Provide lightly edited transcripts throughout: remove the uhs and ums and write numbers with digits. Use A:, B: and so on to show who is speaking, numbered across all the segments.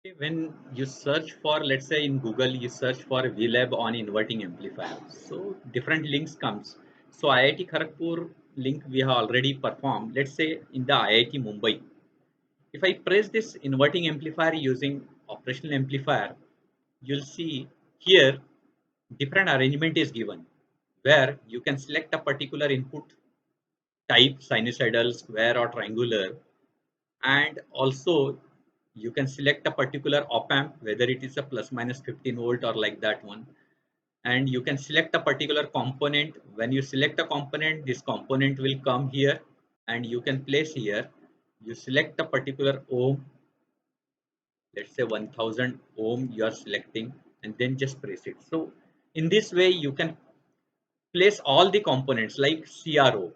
A: When you search for, let's say in Google, you search for VLab on inverting amplifier. So different links comes. So IIT Kharagpur link we have already performed. Let's say in the IIT Mumbai. If I press this inverting amplifier using operational amplifier, you'll see here different arrangement is given where you can select a particular input type, sinusoidal, square or triangular, and also you can select a particular op amp whether it is a plus minus 15 volt or like that one, and you can select a particular component. When you select a component, this component will come here and you can place here. You select a particular ohm, let's say 1000 ohm you are selecting, and then just press it. So in this way you can place all the components like CRO.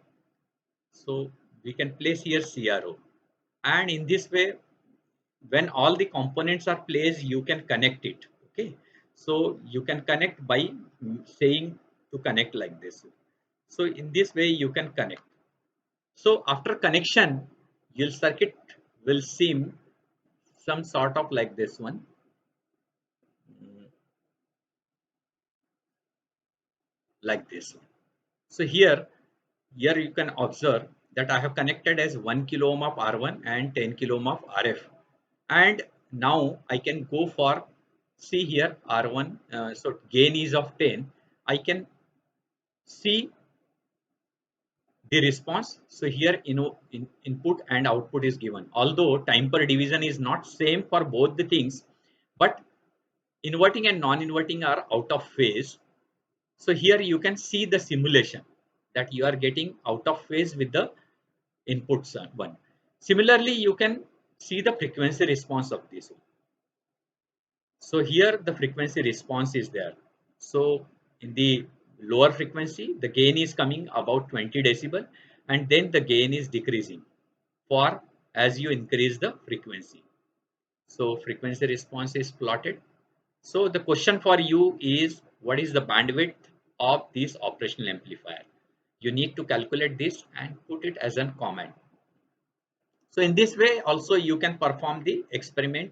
A: So we can place here CRO, and in this way when all the components are placed you can connect it. Okay, so you can connect by saying to connect like this. So in this way you can connect. So after connection your circuit will seem some sort of like this one. Mm, like this one. So here you can observe that I have connected as 1 kilo ohm of R1 and 10 kilo ohm of RF. And now I can go for, see here R1, so gain is of 10. I can see the response. So here input and output is given. Although time per division is not same for both the things, but inverting and non-inverting are out of phase. So here you can see the simulation that you are getting out of phase with the inputs one. Similarly, you can see the frequency response of this one. So here the frequency response is there. So in the lower frequency, the gain is coming about 20 decibel, and then the gain is decreasing for as you increase the frequency. So frequency response is plotted. So the question for you is, what is the bandwidth of this operational amplifier? You need to calculate this and put it as a comment. So in this way also you can perform the experiment